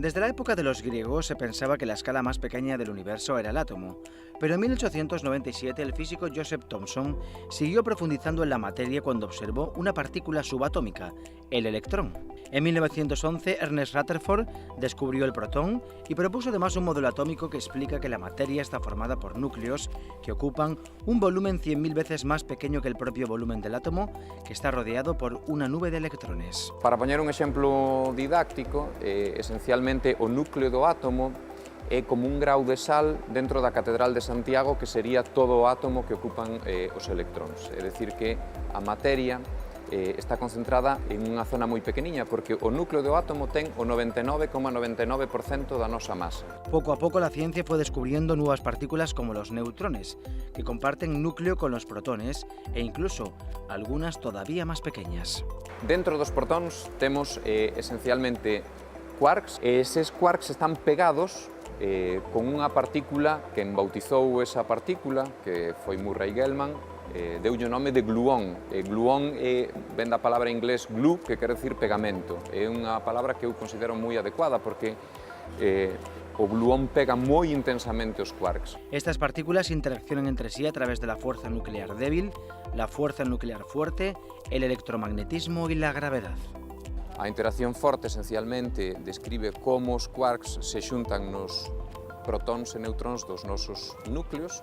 Desde la época de los griegos se pensaba que la escala más pequeña del universo era el átomo, pero en 1897 el físico Joseph Thomson siguió profundizando en la materia cuando observó una partícula subatómica, el electrón. En 1911 Ernest Rutherford descubrió el protón y propuso además un modelo atómico que explica que la materia está formada por núcleos que ocupan un volumen 100.000 veces más pequeño que el propio volumen del átomo, que está rodeado por una nube de electrones. Para poñer un exemplo didáctico, esencialmente o núcleo do átomo é como un grau de sal dentro da Catedral de Santiago, que sería todo o átomo que ocupan os electróns. É dicir que a materia está concentrada en unha zona moi pequeniña, porque o núcleo do átomo ten o 99,99% da nosa masa. Poco a poco la ciencia fue descubriendo nuevas partículas como los neutrones, que comparten núcleo con los protones e incluso algunas todavía más pequeñas. Dentro dos protóns temos esencialmente quarks, e eses quarks están pegados con unha partícula que embautizou esa partícula, que foi Murray Gell-Mann, deulle o nome de gluón. Gluón ven da palabra inglés glue, que quere decir pegamento. É unha palabra que eu considero moi adecuada porque o gluón pega moi intensamente os quarks. Estas partículas interaccionan entre sí a través de la fuerza nuclear débil, la fuerza nuclear fuerte, el electromagnetismo y la gravedad. A interacción forte, esencialmente, describe como os quarks se xuntan nos protóns e neutróns dos nosos núcleos,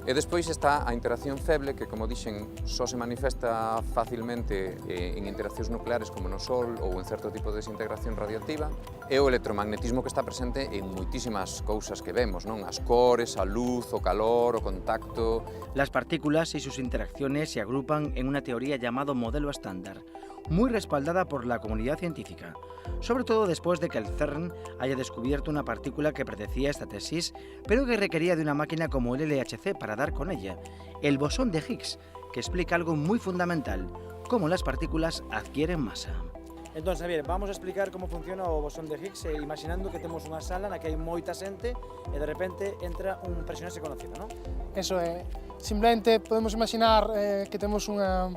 e despois está a interacción feble, que, como dixen, só se manifesta facilmente en interaccións nucleares como no Sol ou en certo tipo de desintegración radiactiva, e o electromagnetismo, que está presente en moitísimas cousas que vemos, non? As cores, a luz, o calor, o contacto. Las partículas y sus interacciones se agrupan en una teoría llamado modelo estándar, muy respaldada por la comunidad científica, sobre todo después de que el CERN haya descubierto una partícula que predecía esta tesis, pero que requería de una máquina como el LHC para dar con ella, el bosón de Higgs, que explica algo muy fundamental, cómo las partículas adquieren masa. Entón, Javier, vamos a explicar como funciona o bosón de Higgs, imaginando que temos unha sala na que hai moita xente e de repente entra un personaxe conocido, non? Eso é, simplemente podemos imaginar que temos unha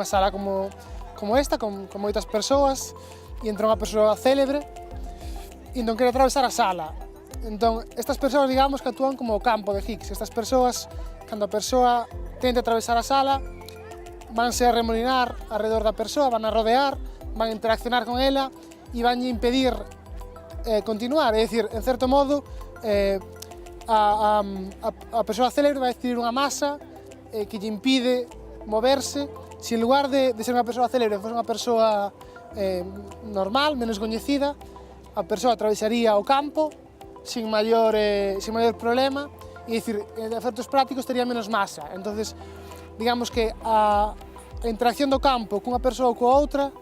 sala como esta, con moitas persoas, e entra unha persoa célebre e non quere atravesar a sala. Entón, estas persoas, digamos, que actúan como o campo de Higgs. Estas persoas, cando a persoa tente atravesar a sala, vanse a remolinar alrededor da persoa, van a rodear, van a interaccionar con ela e van a impedir continuar. É dicir, en certo modo, a persoa célebre vai decidir unha masa que lle impide moverse. Se en lugar de ser unha persoa célebre fose unha persoa normal, menos coñecida, a persoa atravesaría o campo sin maior problema, e dicir, en efectos prácticos tería menos masa. Entonces, digamos que a interacción do campo cunha persoa ou coa outra,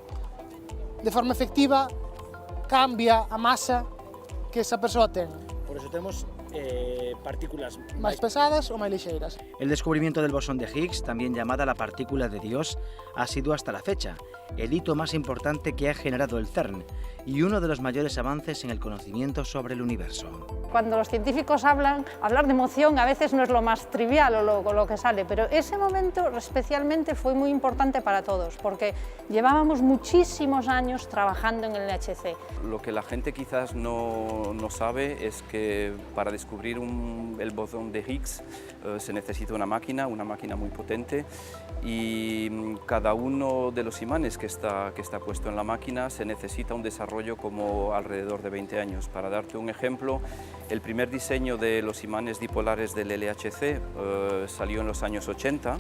de forma efectiva, cambia a masa que esa persoa ten. Por eso temos partículas máis pesadas ou máis lixeiras. El descubrimiento del bosón de Higgs, también llamada la partícula de Dios, ha sido hasta la fecha el hito más importante que ha generado el CERN y uno de los mayores avances en el conocimiento sobre el universo. Cuando los científicos hablar de emoción a veces no es lo más trivial o lo que sale, pero ese momento especialmente fue muy importante para todos, porque llevábamos muchísimos años trabajando en el LHC. Lo que la gente quizás no sabe es que para descubrir el bosón de Higgs se necesita una máquina muy potente, y cada uno de los imanes que está puesto en la máquina se necesita un desarrollo como alrededor de 20 años. Para darte un ejemplo, el primer diseño de los imanes dipolares del LHC salió en los años 80.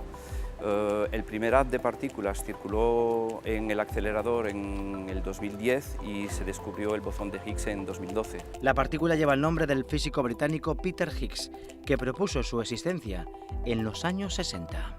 El primer haz de partículas circuló en el acelerador en el 2010 y se descubrió el bosón de Higgs en 2012. La partícula lleva el nombre del físico británico Peter Higgs, que propuso su existencia en los años 60.